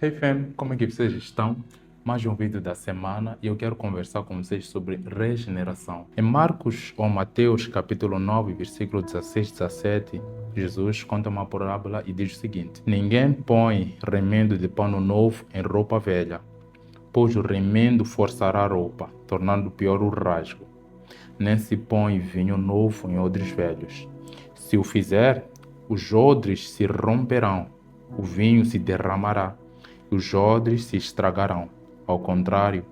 Hey fam, como é que vocês estão? Mais um vídeo da semana e eu quero conversar com vocês sobre regeneração. Em Marcos ou Mateus, capítulo 9, versículo 16 e 17, Jesus conta uma parábola e diz o seguinte: Ninguém põe remendo de pano novo em roupa velha, pois o remendo forçará a roupa, tornando pior o rasgo. Nem se põe vinho novo em odres velhos. Se o fizer, os odres se romperão, o vinho se derramará, e os odres se estragarão. Ao contrário,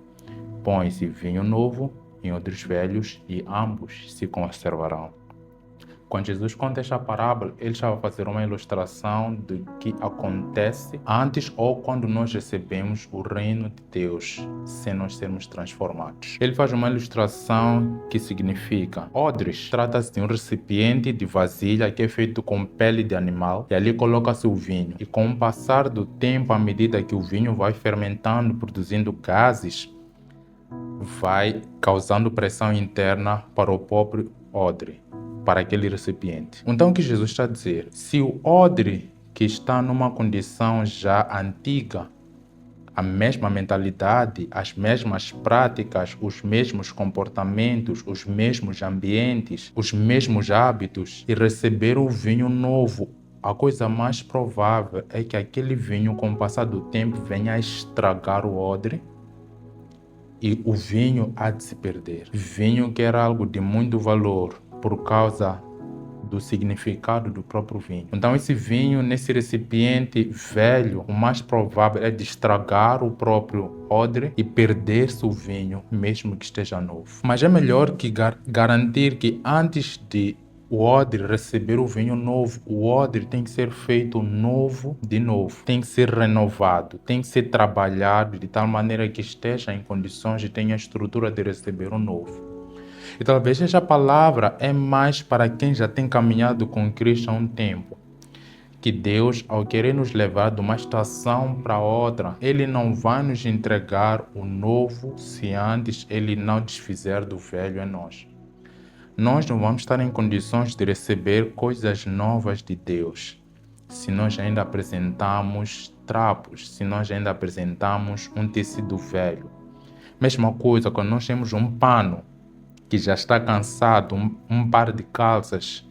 põe-se vinho novo em odres velhos e ambos se conservarão. Quando Jesus conta esta parábola, ele estava a fazer uma ilustração do que acontece antes ou quando nós recebemos o reino de Deus, sem nós sermos transformados. Ele faz uma ilustração que significa: odres trata-se de um recipiente de vasilha que é feito com pele de animal e ali coloca-se o vinho. E com o passar do tempo, à medida que o vinho vai fermentando, produzindo gases, vai causando pressão interna para o próprio odre, para aquele recipiente. Então o que Jesus está a dizer? Se o odre que está numa condição já antiga, a mesma mentalidade, as mesmas práticas, os mesmos comportamentos, os mesmos ambientes, os mesmos hábitos, e receber o vinho novo, a coisa mais provável é que aquele vinho, com o passar do tempo, venha a estragar o odre e o vinho há de se perder. Vinho que era algo de muito valor por causa do significado do próprio vinho. Então esse vinho nesse recipiente velho, o mais provável é de estragar o próprio odre e perder-se o vinho, mesmo que esteja novo. Mas é melhor que garantir que antes de o odre receber o vinho novo, o odre tem que ser feito novo de novo, tem que ser renovado, tem que ser trabalhado de tal maneira que esteja em condições e tenha a estrutura de receber o novo. E talvez essa palavra é mais para quem já tem caminhado com Cristo há um tempo. Que Deus, ao querer nos levar de uma estação para outra, Ele não vai nos entregar o novo se antes Ele não desfizer do velho em nós. Nós não vamos estar em condições de receber coisas novas de Deus se nós ainda apresentamos trapos, se nós ainda apresentamos um tecido velho. Mesma coisa quando nós temos um pano que já está cansado, um par de calças,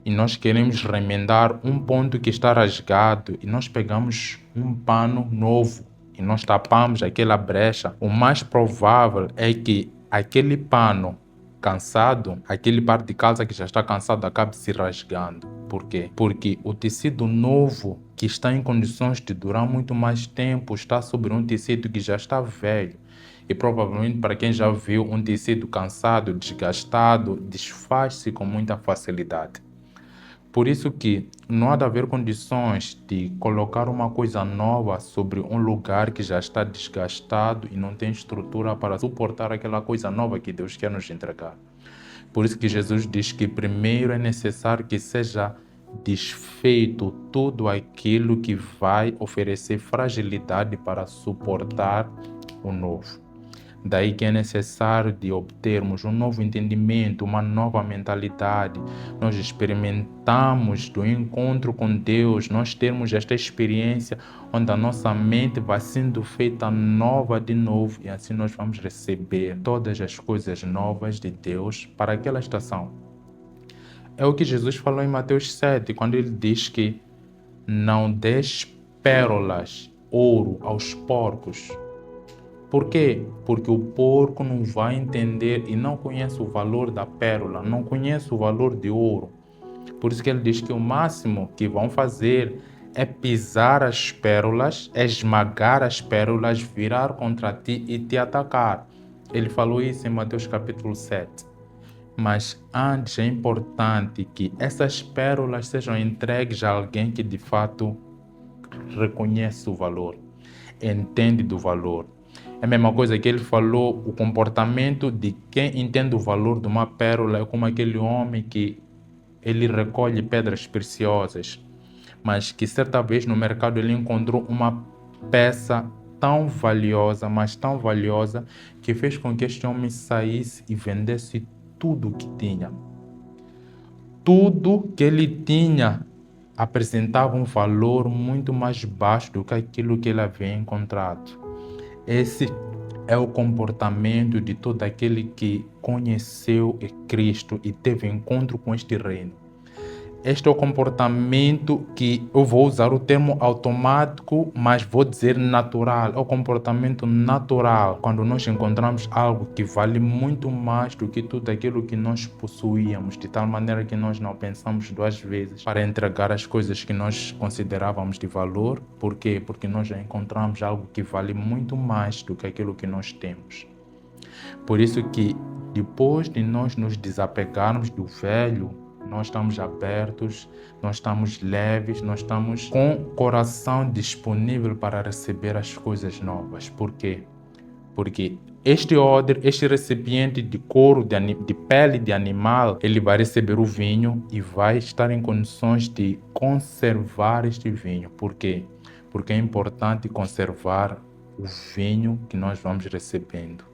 e nós queremos remendar um ponto que está rasgado, e nós pegamos um pano novo e nós tapamos aquela brecha. O mais provável é que aquele pano cansado, aquele par de calça que já está cansado, acabe se rasgando. Por quê? Porque o tecido novo, que está em condições de durar muito mais tempo, está sobre um tecido que já está velho. E provavelmente para quem já viu um tecido cansado, desgastado, desfaz-se com muita facilidade. Por isso que não há de haver condições de colocar uma coisa nova sobre um lugar que já está desgastado e não tem estrutura para suportar aquela coisa nova que Deus quer nos entregar. Por isso que Jesus diz que primeiro é necessário que seja desfeito tudo aquilo que vai oferecer fragilidade para suportar o novo. Daí que é necessário de obtermos um novo entendimento, uma nova mentalidade. Nós experimentamos do encontro com Deus, nós termos esta experiência onde a nossa mente vai sendo feita nova de novo e assim nós vamos receber todas as coisas novas de Deus para aquela estação. É o que Jesus falou em Mateus 7, quando ele diz que não des pérolas, ouro aos porcos. Por quê? Porque o porco não vai entender e não conhece o valor da pérola, não conhece o valor de ouro. Por isso que ele diz que o máximo que vão fazer é pisar as pérolas, esmagar as pérolas, virar contra ti e te atacar. Ele falou isso em Mateus capítulo 7. Mas antes é importante que essas pérolas sejam entregues a alguém que de fato reconhece o valor, entende do valor. É a mesma coisa que ele falou, o comportamento de quem entende o valor de uma pérola é como aquele homem que ele recolhe pedras preciosas, mas que certa vez no mercado ele encontrou uma peça tão valiosa, mas tão valiosa, que fez com que este homem saísse e vendesse tudo o que tinha. Tudo que ele tinha apresentava um valor muito mais baixo do que aquilo que ele havia encontrado. Esse é o comportamento de todo aquele que conheceu Cristo e teve encontro com este reino. Este é o comportamento que eu vou usar o termo automático, mas vou dizer natural. É o comportamento natural quando nós encontramos algo que vale muito mais do que tudo aquilo que nós possuíamos, de tal maneira que nós não pensamos duas vezes para entregar as coisas que nós considerávamos de valor. Por quê? Porque nós já encontramos algo que vale muito mais do que aquilo que nós temos. Por isso que depois de nós nos desapegarmos do velho, nós estamos abertos, nós estamos leves, nós estamos com o coração disponível para receber as coisas novas. Por quê? Porque este odre, este recipiente de couro, de pele de animal, ele vai receber o vinho e vai estar em condições de conservar este vinho. Por quê? Porque é importante conservar o vinho que nós vamos recebendo.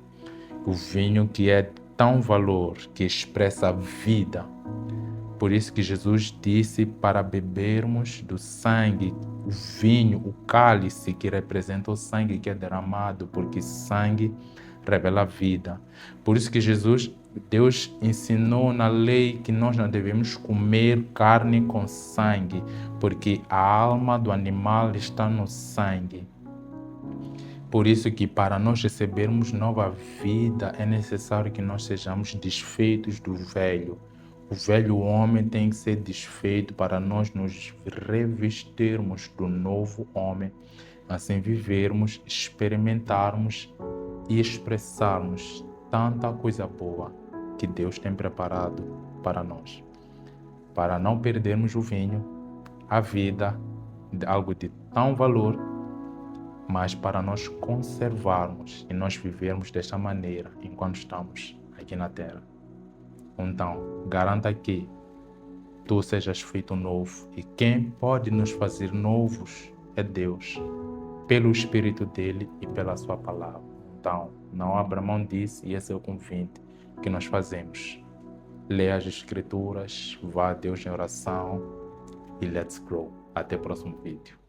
O vinho que é de tão valor, que expressa a vida. Por isso que Jesus disse para bebermos do sangue, o vinho, o cálice que representa o sangue que é derramado, porque sangue revela a vida. Por isso que Deus ensinou na lei que nós não devemos comer carne com sangue, porque a alma do animal está no sangue. Por isso que para nós recebermos nova vida é necessário que nós sejamos desfeitos do velho. O velho homem tem que ser desfeito para nós nos revestirmos do novo homem, assim vivermos, experimentarmos e expressarmos tanta coisa boa que Deus tem preparado para nós. Para não perdermos o vinho, a vida, algo de tão valor, mas para nós conservarmos e nós vivermos desta maneira enquanto estamos aqui na Terra. Então, garanta que tu sejas feito novo, e quem pode nos fazer novos é Deus, pelo Espírito dele e pela sua palavra. Então, não abra mão disso, e esse é o convite que nós fazemos. Leia as Escrituras, vá a Deus em oração e let's grow. Até o próximo vídeo.